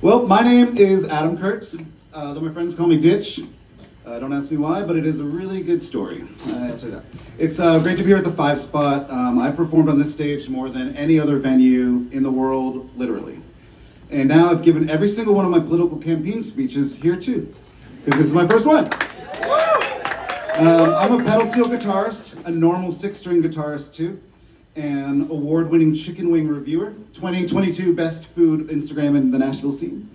Well, my name is Adam Kurtz, though my friends call me Ditch. Don't ask me why, but it is a really good story. I'll tell you that. It's great to be here at the 5 Spot. I've performed on this stage more than any other venue in the world, literally. And now I've given every single one of my political campaign speeches here too, because this is my first one. I'm a pedal steel guitarist, a normal 6-string guitarist too, an award-winning chicken wing reviewer, 2022 best food Instagram in the Nashville scene,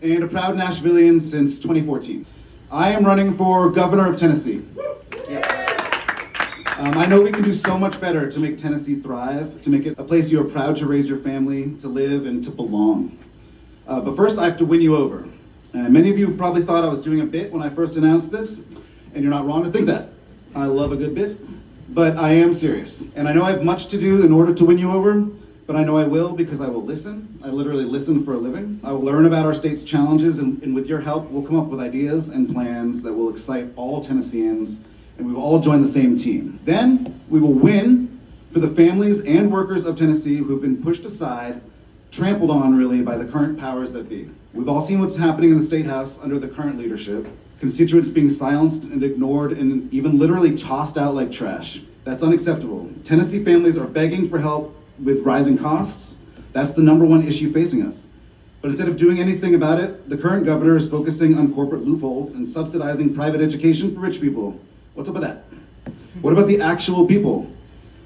and a proud Nashvilleian since 2014. I am running for governor of Tennessee. I know we can do so much better to make Tennessee thrive, to make it a place you are proud to raise your family, to live, and to belong. But first, I have to win you over. Many of you have probably thought I was doing a bit when I first announced this, and you're not wrong to think that. I love a good bit. But I am serious, and I know I have much to do in order to win you over, but I know I will because I will listen. I literally listen for a living. I will learn about our state's challenges, and with your help, we'll come up with ideas and plans that will excite all Tennesseans, and we will all join the same team. Then, we will win for the families and workers of Tennessee who have been pushed aside, trampled on really by the current powers that be. We've all seen what's happening in the State House under the current leadership. Constituents being silenced and ignored and even literally tossed out like trash. That's unacceptable. Tennessee families are begging for help with rising costs. That's the #1 issue facing us. But instead of doing anything about it, the current governor is focusing on corporate loopholes and subsidizing private education for rich people. What's up with that? What about the actual people?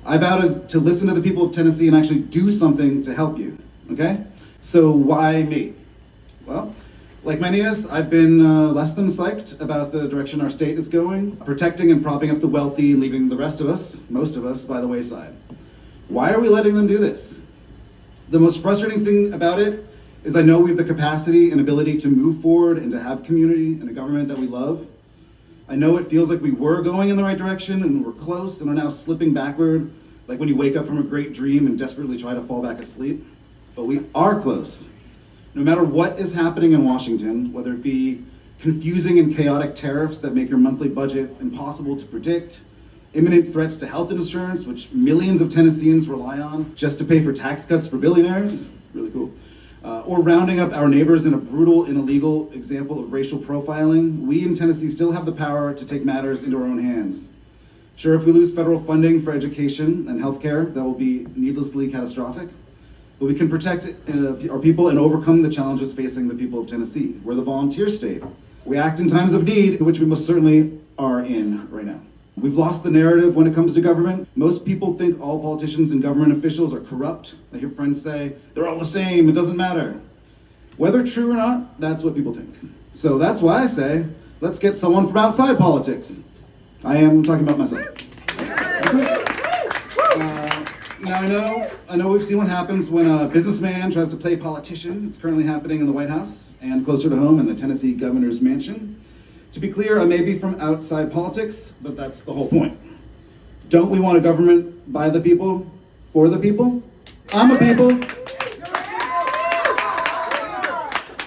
I vowed to listen to the people of Tennessee and actually do something to help you, okay? So why me? Well, like many of us, I've been less than psyched about the direction our state is going, protecting and propping up the wealthy and leaving the rest of us, most of us, by the wayside. Why are we letting them do this? The most frustrating thing about it is I know we have the capacity and ability to move forward and to have community and a government that we love. I know it feels like we were going in the right direction and we're close and are now slipping backward, like when you wake up from a great dream and desperately try to fall back asleep. But we are close. No matter what is happening in Washington, whether it be confusing and chaotic tariffs that make your monthly budget impossible to predict, imminent threats to health insurance, which millions of Tennesseans rely on just to pay for tax cuts for billionaires, really cool, or rounding up our neighbors in a brutal and illegal example of racial profiling, we in Tennessee still have the power to take matters into our own hands. Sure, if we lose federal funding for education and healthcare, that will be needlessly catastrophic. But we can protect our people and overcome the challenges facing the people of Tennessee. We're the volunteer state. We act in times of need, which we most certainly are in right now. We've lost the narrative when it comes to government. Most people think all politicians and government officials are corrupt. I hear friends say, they're all the same, it doesn't matter. Whether true or not, that's what people think. So that's why I say, let's get someone from outside politics. I am talking about myself. Now I know we've seen what happens when a businessman tries to play politician. It's currently happening in the White House and closer to home in the Tennessee governor's mansion. To be clear, I may be from outside politics, but that's the whole point. Don't we want a government by the people, for the people? I'm a people.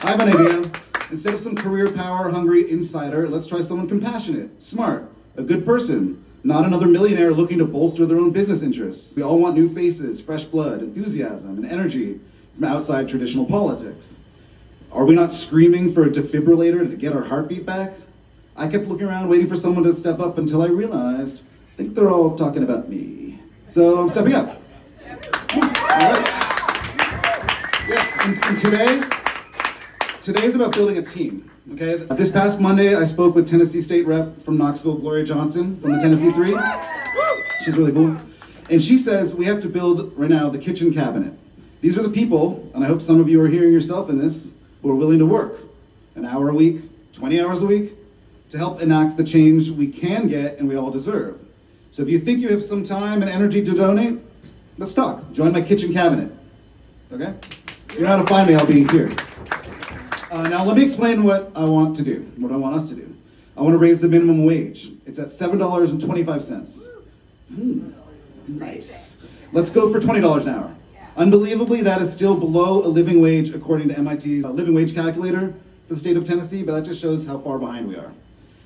I have an idea. Instead of some career power hungry insider, let's try someone compassionate, smart, a good person. Not another millionaire looking to bolster their own business interests. We all want new faces, fresh blood, enthusiasm, and energy from outside traditional politics. Are we not screaming for a defibrillator to get our heartbeat back? I kept looking around waiting for someone to step up until I realized, I think they're all talking about me. So I'm stepping up. All right. Yeah, and today is about building a team. Okay, this past Monday, I spoke with Tennessee State Rep from Knoxville, Gloria Johnson from the Tennessee 3. She's really cool. And she says we have to build, right now, the kitchen cabinet. These are the people, and I hope some of you are hearing yourself in this, who are willing to work an hour a week, 20 hours a week, to help enact the change we can get and we all deserve. So if you think you have some time and energy to donate, let's talk. Join my kitchen cabinet. Okay? You know how to find me, I'll be here. Now let me explain what I want to do, what I want us to do. I want to raise the minimum wage. It's at $7.25. Nice. Let's go for $20 an hour. Unbelievably, that is still below a living wage according to MIT's living wage calculator for the state of Tennessee, but that just shows how far behind we are.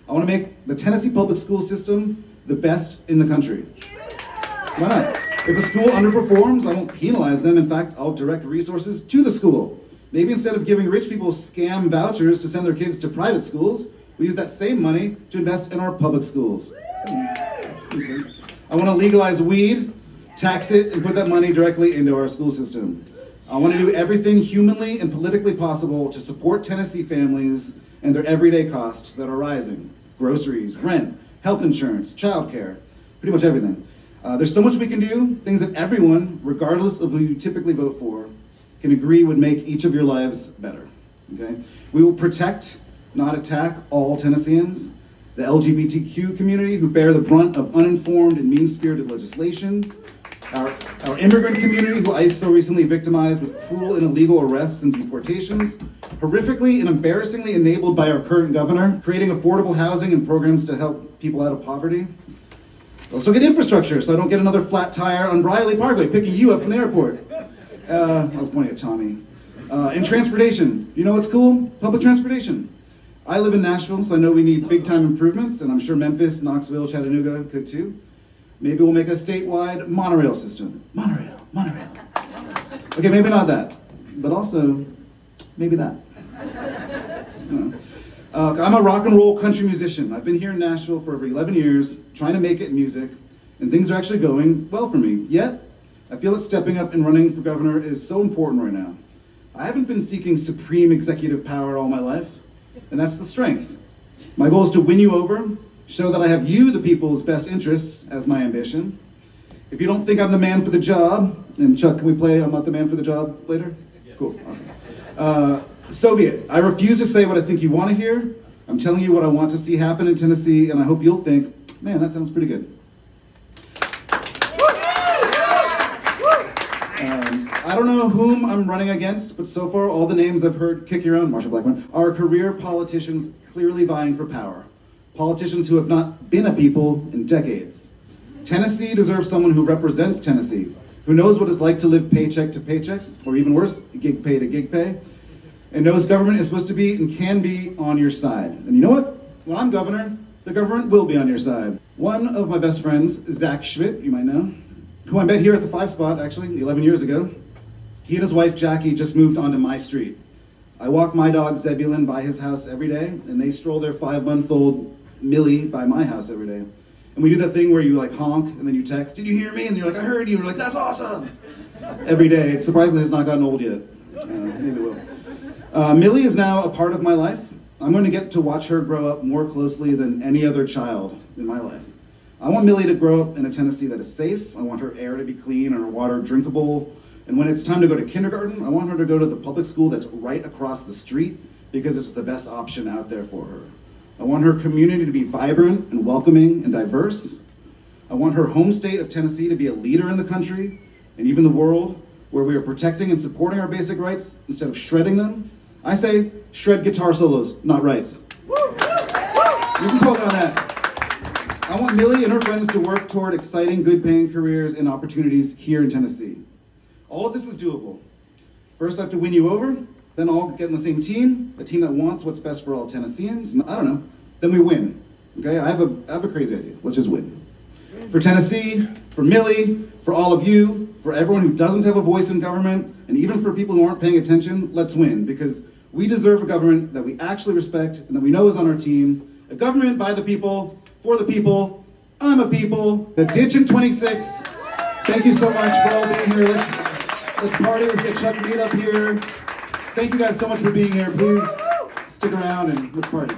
I want to make the Tennessee public school system the best in the country. Why not? If a school underperforms, I won't penalize them. In fact, I'll direct resources to the school Maybe instead of giving rich people scam vouchers to send their kids to private schools, we use that same money to invest in our public schools. I want to legalize weed, tax it, and put that money directly into our school system. I want to do everything humanly and politically possible to support Tennessee families and their everyday costs that are rising. Groceries, rent, health insurance, childcare, pretty much everything. There's so much we can do, things that everyone, regardless of who you typically vote for, can agree would make each of your lives better, okay? We will protect, not attack, all Tennesseans, the LGBTQ community who bear the brunt of uninformed and mean-spirited legislation, our immigrant community who ICE so recently victimized with cruel and illegal arrests and deportations, horrifically and embarrassingly enabled by our current governor, creating affordable housing and programs to help people out of poverty. Also get infrastructure so I don't get another flat tire on Briley Parkway picking you up from the airport. I was pointing at Tommy. And transportation. You know what's cool? Public transportation. I live in Nashville, so I know we need big time improvements, and I'm sure Memphis, Knoxville, Chattanooga could too. Maybe we'll make a statewide monorail system. Monorail. Okay, maybe not that, but also maybe that. I'm a rock and roll country musician. I've been here in Nashville for over 11 years, trying to make it in music, and things are actually going well for me. Yet, I feel that stepping up and running for governor is so important right now. I haven't been seeking supreme executive power all my life, and that's the strength. My goal is to win you over, show that I have you, the people's best interests, as my ambition. If you don't think I'm the man for the job, and Chuck, can we play I'm Not the Man for the Job later? Yeah. Cool, awesome. So be it. I refuse to say what I think you want to hear. I'm telling you what I want to see happen in Tennessee, and I hope you'll think, man, that sounds pretty good. I don't know whom I'm running against, but so far all the names I've heard kick your own, Marsha Blackburn, are career politicians clearly vying for power. Politicians who have not been a people in decades. Tennessee deserves someone who represents Tennessee, who knows what it's like to live paycheck to paycheck, or even worse, gig pay to gig pay, and knows government is supposed to be and can be on your side. And you know what? When I'm governor, the government will be on your side. One of my best friends, Zach Schmidt, you might know, who I met here at the 5 Spot, actually, 11 years ago, he and his wife, Jackie, just moved onto my street. I walk my dog, Zebulon, by his house every day, and they stroll their 5-month-old Millie by my house every day. And we do that thing where you like honk, and then you text, did you hear me? And you're like, I heard you. And we're like, that's awesome. Every day. It surprisingly has not gotten old yet. Maybe it will. Millie is now a part of my life. I'm going to get to watch her grow up more closely than any other child in my life. I want Millie to grow up in a Tennessee that is safe. I want her air to be clean and her water drinkable. And when it's time to go to kindergarten, I want her to go to the public school that's right across the street because it's the best option out there for her. I want her community to be vibrant and welcoming and diverse. I want her home state of Tennessee to be a leader in the country and even the world, where we are protecting and supporting our basic rights instead of shredding them. I say shred guitar solos, not rights. You can quote on that. I want Millie and her friends to work toward exciting, good-paying careers and opportunities here in Tennessee. All of this is doable. First, I have to win you over, then all get in the same team, a team that wants what's best for all Tennesseans. I don't know. Then we win. Okay, I have a crazy idea. Let's just win. For Tennessee, for Millie, for all of you, for everyone who doesn't have a voice in government, and even for people who aren't paying attention, let's win, because we deserve a government that we actually respect and that we know is on our team. A government by the people, for the people. I'm a people. The Ditch in 26. Thank you so much for all being here. Let's party. Let's get Chuck Mead up here. Thank you guys so much for being here. Please stick around and let's party.